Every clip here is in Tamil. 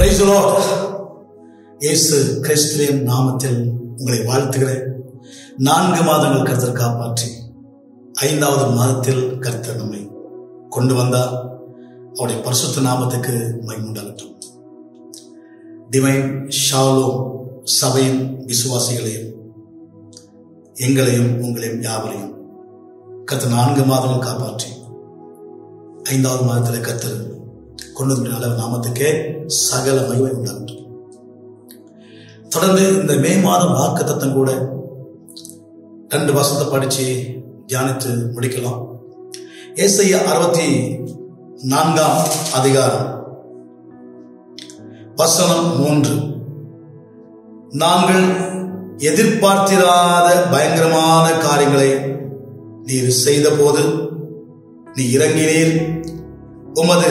Praise the Lord. இயேசு கிறிஸ்துவின் நாமத்தில் உங்களை வாழ்த்துகிறேன். 4 மாதங்கள் கர்த்தர் காப்பாற்றி 5வது மாதத்தில் கர்த்தர் நம்மை கொண்டு வந்தார். அவருடைய பரிசுத்த நாமத்துக்கு மகிமை உண்டாகட்டும். டிவைன் ஷாலோம் சபையின் விசுவாசிகளையும் எங்களையும் உங்களையும் யாவரையும் கர்த்தர் 4 மாதங்கள் காப்பாற்றி 5வது மாதத்தில் கர்த்தர் கொண்டு வந்த நாமத்துக்கே சகல மகிமை உண்டாகட்டும். தொடர்ந்து இந்த மே மாதம் வாக்குத்தத்தம் கூட 2 வசனத்தை படிச்சு தியானித்து முடிக்கலாம். ஏசாயா 64ஆம் அதிகாரம் வசனம் 3. நாங்கள் எதிர்பார்த்திராத பயங்கரமான காரியங்களை நீர் செய்த போது நீ இறங்கினீர். உமது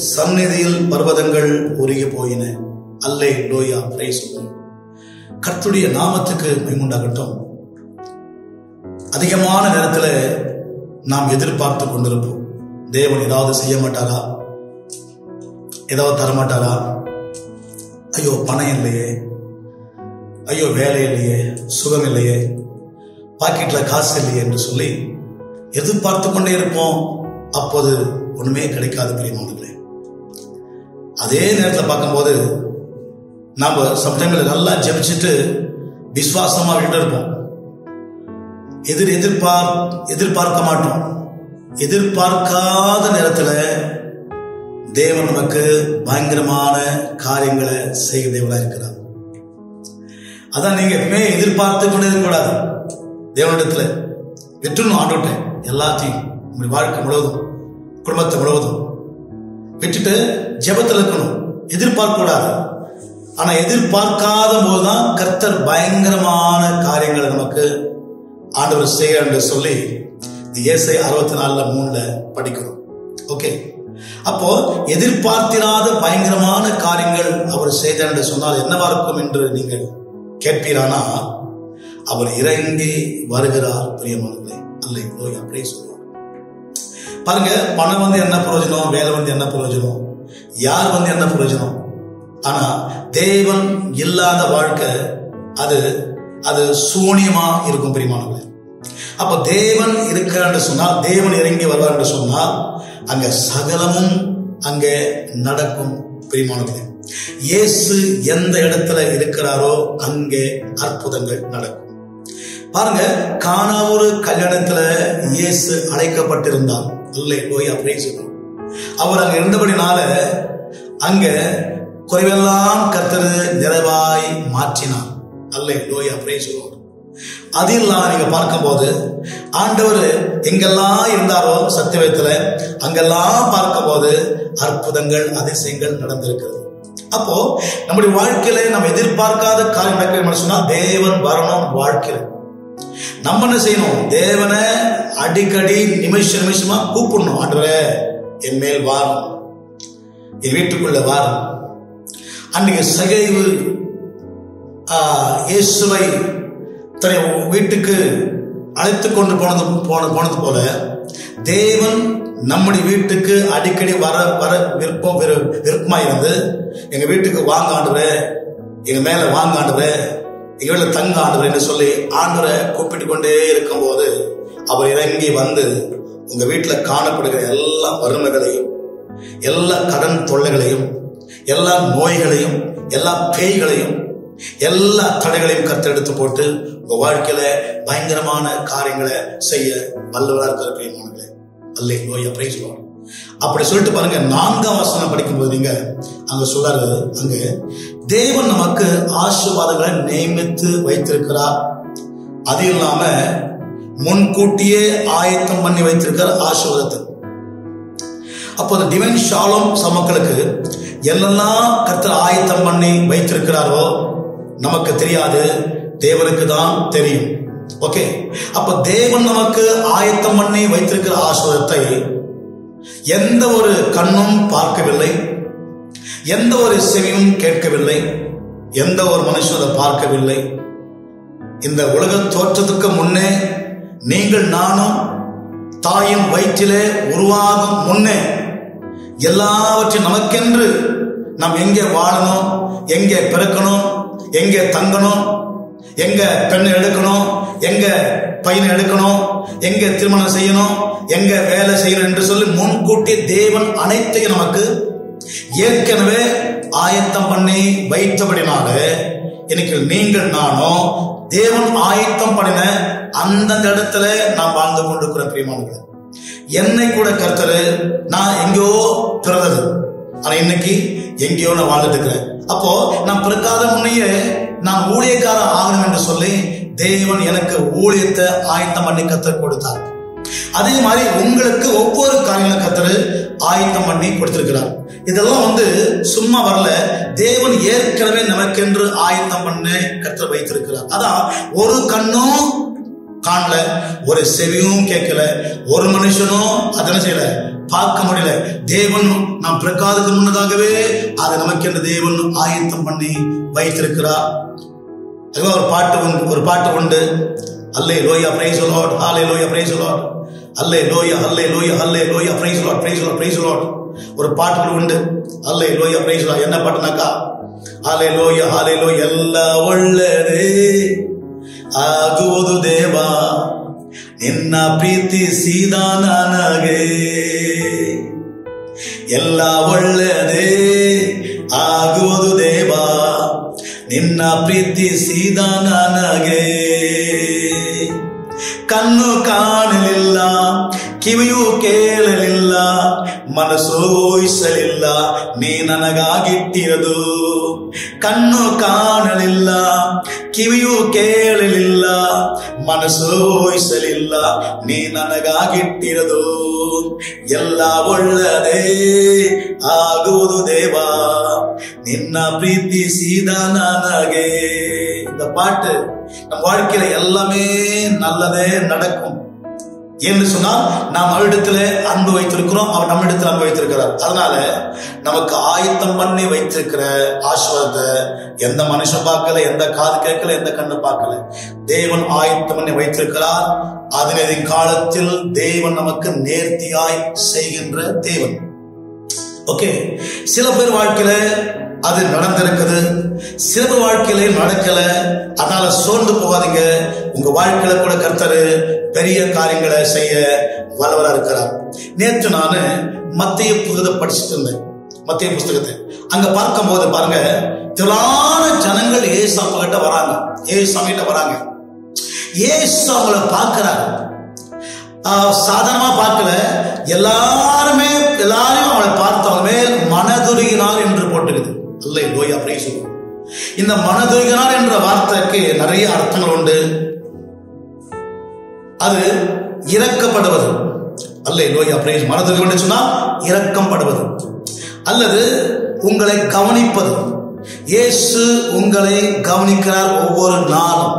சந்நிதியில் பர்வதங்கள் உருகி போயின. அல்லேலூயா. Praise the Lord. கர்த்தருடைய நாமத்துக்கு மகிமை உண்டாகட்டும். அதிகமான நேரத்தில் நாம் எதிர்பார்த்து கொண்டிருப்போம், தேவன் ஏதாவது செய்ய மாட்டாரா, ஏதாவது தரமாட்டாரா, ஐயோ பணம் இல்லையே, ஐயோ வேலை இல்லையே, சுகம் இல்லையே, பாக்கெட்ல காசு இல்லையே என்று சொல்லி எதிர்பார்த்து கொண்டே இருப்போம். அப்போது ஒண்ணுமே கிடைக்காது பிரியமானவர்களே. அதே நேரத்தில் பார்க்கும்போது நாம சம்டைம்ல நல்லா ஜெபிச்சுட்டு விசுவாசமா விட்டு இருப்போம். எதிர்பார்க்க மாட்டோம். எதிர்பார்க்காத நேரத்துல தேவன் நமக்கு பயங்கரமான காரியங்களை செய்ய தேவனா இருக்கிறார். அதான் நீங்க எப்பவுமே எதிர்பார்த்து கொண்டே இருக்கக்கூடாது. தேவனிடத்துல விட்டுணும், ஆண்டோட்டேன் எல்லாத்தையும் உங்களுடைய வாழ்க்கை முழுவதும் குடும்பத்தை முழுவதும் விட்டுட்டு ஜெபத்தில் இருக்கணும். எதிர்பார்க்க கூடாது. ஆனா எதிர்பார்க்காத போதுதான் கர்த்தர் பயங்கரமான காரியங்களை நமக்கு ஆண்டவர் செய்ய என்று சொல்லி ஏசாயா 64:3 படிக்கிறோம். ஓகே, அப்போ எதிர்பார்த்திராத பயங்கரமான காரியங்கள் அவர் செய்தார் என்று சொன்னால் என்னவா இருக்கும் என்று நீங்கள் கேட்பீரானா, அவர் இறங்கி வருகிறார் பிரியமானவர்களே. அல்லேலூயா. Praise the Lord. பாருங்க, பணம் வந்து என்ன பிரயோஜனம், வேலை வந்து என்ன பிரயோஜனம், யார் வந்து என்ன பிரயோஜனம், ஆனா தேவன் இல்லாத வாழ்க்கை அது சூனியமா இருக்கும் பிரியமானவர்களே. அப்ப தேவன் இருக்கிறார் என்று சொன்னால், தேவன் இறங்கி வருவார் என்று சொன்னால் அங்க சகலமும் அங்கே நடக்கும் பிரியமானவர்களே. இயேசு எந்த இடத்துல இருக்கிறாரோ அங்கே அற்புதங்கள் நடக்கும். பாருங்க, கானாவூர் கல்யாணத்துல இயேசு அழைக்கப்பட்டிருந்தார். அல்லேலூயா. Praise the Lord. அவர் அங்க இருந்தபடினால அங்க குறைவெல்லாம் கர்த்தர் நிறைவாய் மாற்றினார். அல்லேலூயா. Praise the Lord. அதெல்லாம் நீங்க பார்க்கும்போது ஆண்டவர் எங்கெல்லாம் இருந்தாரோ சத்தியத்துல அங்கெல்லாம் பார்க்கும்போது அற்புதங்கள் அதிசயங்கள் நடந்திருக்கிறது. அப்போ நம்முடைய வாழ்க்கையில நம்ம எதிர்பார்க்காத காரியம் நடக்க சொன்னா தேவன் வரணும் வாழ்க்கையில. நம்ம என்ன செய்யணும், தேவனை அடிக்கடி நிமிஷமா கூப்பிடணும். ஆண்டவரே என் மேல் வாரும், என் வீட்டுக்குள்ள வாரும். அன்னைக்கு சகைவு இயேசுவை தன்னை வீட்டுக்கு அழைத்து கொண்டு போனது போல தேவன் நம்முடைய வீட்டுக்கு அடிக்கடி வர விருப்பமா இருந்து எங்க வீட்டுக்கு வாங்க ஆண்டவரே, எங்க மேல வாங்க ஆண்டவரே, எங்க வீட்டுல தங்க ஆண்டவரே என்று சொல்லி ஆண்டவரை கூப்பிட்டு கொண்டே இருக்கும் போது அவர் இறங்கி வந்து உங்க வீட்டுல காணப்படுகிற எல்லா வறுமைகளையும், எல்லா கடன் தொல்லைகளையும், எல்லா நோய்களையும், எல்லா பேய்களையும், எல்லா தடைகளையும் கத்தெடுத்து போட்டு உங்க வாழ்க்கையில பயங்கரமான காரியங்களை செய்ய வல்லவரா இருக்கிற அல்லேலூயா. Praise the Lord. அப்படி சொல்லிட்டு பாருங்க, 4ஆம் வசனம் படிக்கும்போது நீங்க அங்க சொல்றாரு, அங்க தேவன் நமக்கு ஆசீர்வாதங்களை நியமித்து வைத்திருக்கிறார். அது இல்லாம முன்கூட்டியே ஆயத்தம் பண்ணி வைத்திருக்கிற ஆசீர்வாதத்தை. அப்போ டிவைன் ஷாலோம் சமக்களுக்கு என்னெல்லாம் கர்த்தர் ஆயத்தம் பண்ணி வைத்திருக்கிறாரோ நமக்கு தெரியாது, தேவனுக்கு தான் தெரியும். ஓகே, அப்ப தேவன் நமக்கு ஆயத்தம் பண்ணி வைத்திருக்கிற ஆசீர்வாதத்தை எந்த ஒரு கண்ணும் பார்க்கவில்லை, எந்த ஒரு செவியும் கேட்கவில்லை, எந்த ஒரு மனுஷனும் பார்க்கவில்லை. இந்த உலக தோற்றத்துக்கு முன்னே நீங்கள் நானும் தாயின் வயிற்றிலே உருவாகும் முன்னே எல்லாவற்றையும் நமக்கென்று நாம் எங்கே வாழணும், எங்கே பிறக்கணும், எங்கே தங்கணும், எங்க பெண்ணை எடுக்கணும், எங்க பையனை எடுக்கணும், எங்க திருமணம் செய்யணும், எங்க வேலை செய்யணும் என்று சொல்லி முன்கூட்டி தேவன் அனைத்தையும் நமக்கு ஏற்கனவே ஆயத்தம் பண்ணி வைத்தபடினால இன்னைக்கு நீங்கள் நானும் தேவன் ஆயத்தம் பண்ணின அந்தந்த இடத்துல நாம் வாழ்ந்து கொண்டிருக்கிற பிரியமானவர்களே. என்னை கூட கர்த்தர் நான் எங்கேயோ பிறந்தது, ஆனா இன்னைக்கு எங்கேயோ நான் வாழ்ந்துட்டு இருக்கிறேன். அப்போ நான் பிறக்காத முன்னையே நான் ஊழியக்காரன் ஆகணும் என்று சொல்லி தேவன் எனக்கு ஊழியத்தை ஆயத்தம் பண்ணி கர்த்தர் கொடுத்தார். அதே மாதிரி உங்களுக்கு ஒவ்வொரு காரியங்களும் கர்த்தர் ஆயத்தம் பண்ணி கொடுத்திருக்கிறார். இதெல்லாம் சும்மா வரல, தேவன் ஏற்கனவே நமக்கென்று ஆயத்தம் பண்ண கர்த்தர் வைத்திருக்கிறார். அதான் ஒரு கண்ணும் காணல, ஒரு செவியும் கேட்கல, ஒரு மனுஷனும் அதனை செய்யல, பார்க்க முடியல. தேவன் நாம் பிறக்காததுக்கு முன்னதாகவே அதை நமக்கென்று தேவன் ஆயத்தம் பண்ணி வைத்திருக்கிறார். ஒரு பாட்டு உண்டு, அல்லேலூயா பிரைஸ் தி லார்ட், ஹalleluya பிரைஸ் தி லார்ட், அல்லேலூயா ஹalleluya ஹalleluya praise the Lord, praise the Lord, praise the Lord. ஒரு பாட்டு உண்டு, அல்லேலூயா பிரைஸ் தி லார்ட். என்ன பாட்டுனாக்கா, ஹalleluya ஹalleluya எல்லா ಒಳ್ಳೆಯದೇ ಆಗುವುದು ದೇವಾ ನಿನ್ನ ಪ್ರೀತಿಸಿದ ನನಗೆ, ಎಲ್ಲ ಒಳ್ಳೆಯದೇ ಆಗುವುದು ದೇವಾ ನಿನ್ನ ಪ್ರೀತಿಸಿದ ನನಗೆ. ಕಣ್ಣು ಕಾಣಲಿಲ್ಲ, ಕಿವಿಯೂ ಕೇಳಲಿಲ್ಲ, ಮನಸ್ಸು ಊಹಿಸಲಿಲ್ಲ, ನೀ ನನಗಾಗಿಟ್ಟಿರದು. ಕಣ್ಣು ಕಾಣಲಿಲ್ಲ, ಕಿವಿಯೂ ಕೇಳಲಿಲ್ಲ, ಮನಸ್ಸು ಊಹಿಸಲಿಲ್ಲ, ನೀ ನನಗಾಗಿಟ್ಟಿರದು. ಎಲ್ಲ ಒಳ್ಳೆಯದೇ ಆಗುವುದು ದೇವಾ ನಿನ್ನ ಪ್ರೀತಿಸಿದ ನನಗೆ. இந்த பாட்டு நம் வாழ்க்கையில எல்லாமே நல்லதே நடக்கும் என்று சொன்னால் நாம் அவரிடத்துல அன்பு வைத்திருக்கிறோம், அவர் நம்மிடத்தில் அன்பு வைத்திருக்கிறார். அதனால நமக்கு ஆயத்தம் பண்ணி வைத்திருக்கிற ஆசீர்வாதத்தை எந்த மனுஷன் பார்க்கல, எந்த காது கேட்கல, எந்த கண்ணு பார்க்கல, தேவன் ஆயத்தம் பண்ணி வைத்திருக்கிறார். அதனது காலத்தில் தேவன் நமக்கு நேர்த்தியாய் செய்கின்ற தேவன். ஓகே, சில பேர் வாழ்க்கையில அது நடந்திருக்குது, சில பேர் வாழ்க்கையில நடக்கல. அதனால சோர்ந்து போகாதீங்க. உங்க வாழ்க்கையில கூட கர்த்தர் பெரிய காரியங்களை செய்ய வல்லவரா இருக்கிறார். நேற்று நான் மத்திய புத்தகத்தை படிச்சுட்டு இருந்தேன், மத்திய புஸ்தகத்தை. அங்க பார்க்கும் போது பாருங்க, திரளான ஜனங்கள் ஏசாமி கிட்ட வராங்க, ஏசாமி கிட்ட வராங்க. ஏசு அவங்கள பார்க்கிறார், சாதாரணமா பார்க்கல, எல்லாரையும் அவளை பார்த்தவங்க மேல் மனதுருகினார் என்று போட்டுக்குது. அல்லேலூயா பிரைஸ் தி லார்ட். இந்த மனதுருகினார் என்ற வார்த்தைக்கு நிறைய அர்த்தங்கள் உண்டு. அது இரக்கப்படுவது, அல்லேலூயா பிரைஸ். மனதுருகினார் சொன்னா இரக்கப்படுவது அல்லது உங்களை கவனிப்பது. இயேசு உங்களை கவனிக்கிறார் ஒவ்வொரு நாளும்.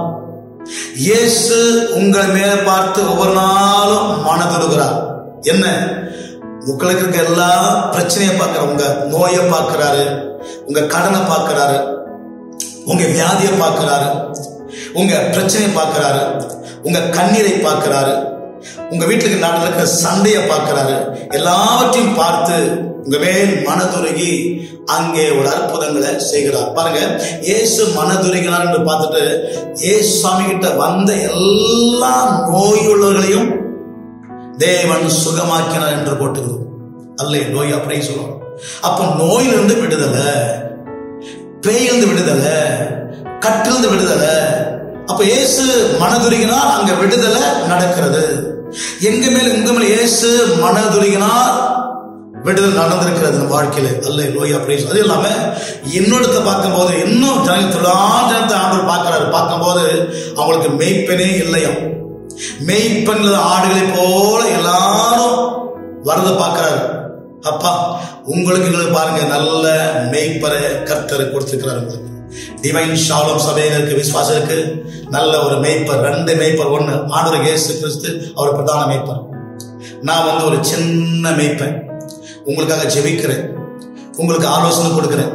இயேசு உங்களை மேல பார்த்து ஒவ்வொரு நாளும் மனதுருகிறார். என்ன, உங்களுக்கு இருக்க எல்லா பிரச்சனையை பார்க்கிறார், உங்க நோயை பார்க்கிறாரு, உங்க கடனை பார்க்கிறாரு, உங்க வியாதியை பார்க்கிறாரு, உங்க பிரச்சனையை பார்க்கிறாரு, உங்க கண்ணீரை பார்க்கிறாரு, உங்க வீட்டுக்கு நாட்டில் இருக்கிற சண்டையை பார்க்கிறாரு. எல்லாவற்றையும் பார்த்து உங்க மேல் மனதுருகி அங்கே ஒரு அற்புதங்களை செய்கிறார். பாருங்க, இயேசு மனதுருகினார் என்று பார்த்துட்டு இயேசு சாமி கிட்ட வந்த எல்லா நோயுள்ளவர்களையும் தேவன் சுகமாக்கினார் என்று போட்டுக்கிறோம். அல்லேலூயா பிரைஸ் தி லார்ட். அப்ப நோயிலிருந்து விடுதலை, பேயிலிருந்து விடுதலை, கட்டிலிருந்து விடுதலை. அப்ப இயேசு மனதுருகினார், அங்க விடுதலை நடக்கிறது. எங்க மேல உங்க மேல இயேசு மனதுருகினார், விடுதலை நடந்திருக்கிறது வாழ்க்கையில. அல்லேலூயா பிரைஸ். அது இல்லாம இன்னொருத்த பார்க்கும் போது இன்னும் ஜனத்தை ஆண்டவர் பார்க்கிறாரு. பார்க்கும் போது அவங்களுக்கு மெய்ப்பெனே இல்லையா, மெய்ப்பெண் ஆடுகளை போல எல்லாரும் வரத பார்க்கிறாரு. அப்பா, உங்களுக்கு பாருங்க, நல்ல மெய்ப்பரை கர்த்தர் கொடுத்திருக்கிறார். உங்களுக்கு டிவைன் ஷாலோம் சபையினருக்கு, விசுவாசருக்கு நல்ல ஒரு மெய்ப்பர், 2 மெய்ப்பர். 1 ஆண்டவர் இயேசு கிறிஸ்து, அவர் பிரதான மெய்ப்பர். நான் ஒரு சின்ன மெய்ப்பன். உங்களுக்காக ஜெபிக்கிறேன், உங்களுக்கு ஆலோசனை கொடுக்கிறேன்,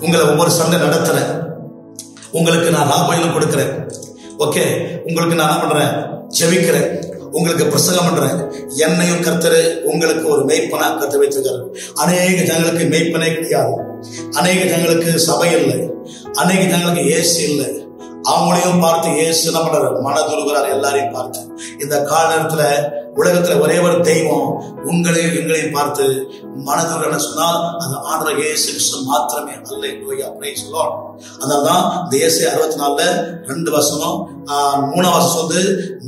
உங்களை ஒவ்வொரு சண்டை நடத்துறேன், உங்களுக்கு நான் லாபம் கொடுக்கிறேன். ஓகே, உங்களுக்கு நான் என்ன பண்றேன், ஜெபிக்கிறேன், உங்களுக்கு பிரசங்கம் பண்றேன். என்னையும் கர்த்தர் உங்களுக்கு ஒரு மெய்ப்பனா கர்த்தர் வைத்திருக்காரு. அநேக ஜனங்களுக்கு மெய்ப்பனே கிடையாது. அநேக ஜனங்களுக்கு சபை இல்லை. அநேக ஜனங்களுக்கு இயேசு இல்லை. அவங்களையும் பார்த்து இயேசு என்ன பண்றாரு? மனதுருகிறார் எல்லாரையும் பார்த்து. இந்த கால நேரத்துல உலகத்துல ஒரே ஒரு தெய்வம் உங்களையும் எங்களையும் பார்த்து மனதுருன்னு சொன்னால் அது ஆண்டவர் இயேசு கிறிஸ்து மாத்திரமே. அல்லேலூயா, பிரைஸ் தி லார்ட். அதனால்தான் இந்த ஏசாயா 64 2 வசனம் 3 வசனம் வந்து,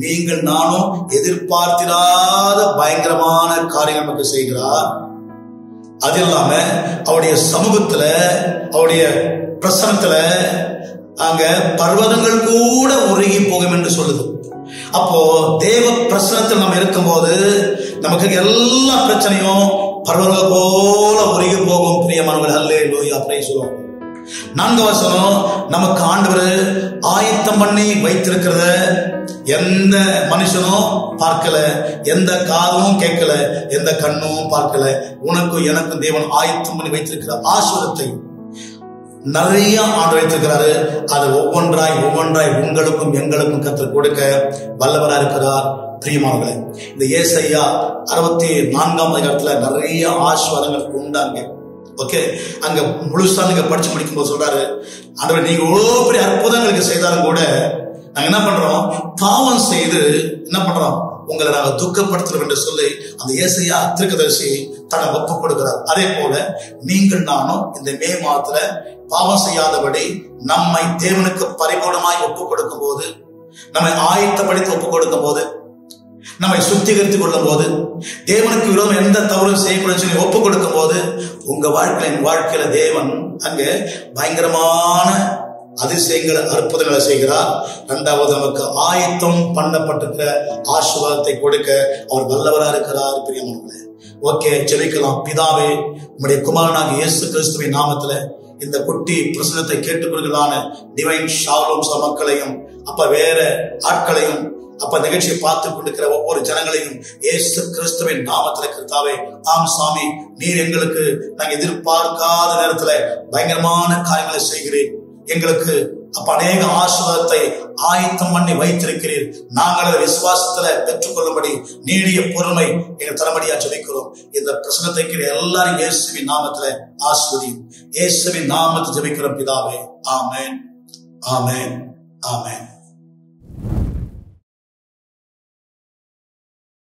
நீங்கள் நானும் எதிர்பார்த்திராத பயங்கரமான காரியங்கள் நமக்கு செய்கிறார். அது இல்லாம அவருடைய சமூகத்துல அவருடைய பிரசனத்துல அங்க பர்வதங்கள் கூட உருகி போகும் என்று சொல்லுது. அப்போ தேவ பிரசனத்தில் நம்ம இருக்கும் போது நமக்கு எல்லா பிரச்சனையும் பர்வதங்கள் போல உருகி போகும். பிரியமானவர்கள், அல்லேலூயா, பிரைஸ் தி லார்ட். 4 வசனம், நமக்கு ஆண்டவர் ஆயத்தம் பண்ணி வைத்திருக்கிறத எந்த மனுஷனும் பார்க்கல, எந்த காதும் கேட்கல, எந்த கண்ணும் பார்க்கல. உனக்கும் எனக்கும் தேவன் ஆயத்தம் பண்ணி வைத்திருக்கிற ஆசீர்வாதத்தை நிறைய ஆண்டு வைத்திருக்கிறாரு. அது ஒவ்வொன்றாய் உங்களுக்கும் எங்களுக்கும் கர்த்தர் கொடுக்க வல்லவரா இருக்கிறார். பிரியமானவர்களே, இந்த ஏசாயா 64ஆம் அதிகாரத்துல நிறைய ஆசீர்வாதங்கள் உண்டாங்க. ஓகே, அங்க முழுசா நீங்க படிச்சு முடிக்கும் போது சொல்றாரு, ஆண்டவர் நீங்க இவ்வளவு பெரிய அற்புதங்களுக்கு செய்தாலும் கூட நாங்க என்ன பண்றோம்? பாவம் செய்து என்ன பண்றோம்? உங்களை நாங்க துக்கப்படுத்துறோம் என்று சொல்லி அந்த ஏசாயா தீர்க்கதரிசி தன்னை ஒப்புக் கொடுக்கிறார். அதே போல நீங்கள் நானும் இந்த மே மாதத்துல பாவம் செய்யாதபடி நம்மை தேவனுக்கு பரிபூர்ணமாய் ஒப்புக் கொடுக்கும் போது, நம்மை ஆயத்தப்படுத்தி ஒப்புக் கொடுக்கும் போது, நம்மை சுத்திகரித்துக் கொள்ளும் போது, தேவனுக்கு விரோதம் எந்த தவறும் செய்யக்கூடாதுன்னு சொல்லி ஒப்புக் கொடுக்கும் போது, உங்க வாழ்க்கையில தேவன் அங்க பயங்கரமான அதிசயங்களை அற்புதங்களை செய்கிறார். 2வது, நமக்கு ஆயத்தம் பண்ணப்பட்டிருக்கிற ஆசீர்வாதத்தை கொடுக்க அவர் வல்லவராக இருக்கிறார். பிரியமானவர்களே, ஓகே, ஜெபிக்கலாம். பிதாவே, உம்முடைய குமாரனாகிய இயேசு கிறிஸ்துவின் நாமத்துல இந்த குட்டி பிரசனத்தை கேட்டுக்கொள்கிறான டிவைன் ஷாலோம் மக்களையும், அப்ப வேற ஆட்களையும், அப்ப நிகழ்ச்சியை பார்த்து கொண்டிருக்கிற ஒவ்வொரு ஜனங்களையும் இயேசு கிறிஸ்துவின் நாமத்துல கர்த்தாவே, ஆம் சாமி, நீர் எங்களுக்கு நாங்க எதிர்பார்க்காத நேரத்துல பயங்கரமான காரியங்களை செய்கிறேன். எங்களுக்கு அப்ப அநேக ஆசீர்வாதத்தை ஆயத்தம் பண்ணி வைத்திருக்கிறீர். நாங்கள் விசுவாசத்துல பெற்றுக்கொள்ளும்படி நீடிய பொறுமை எங்க தரமடியா ஜெபிக்கிறோம். இந்த பிரசனத்தை எல்லாரும் இயேசுவின் நாமத்துல ஆசீர்வதியும். இயேசுவின் நாமத்தை ஜெபிக்கிறோம் பிதாவே. ஆமென், ஆமென், ஆமென்.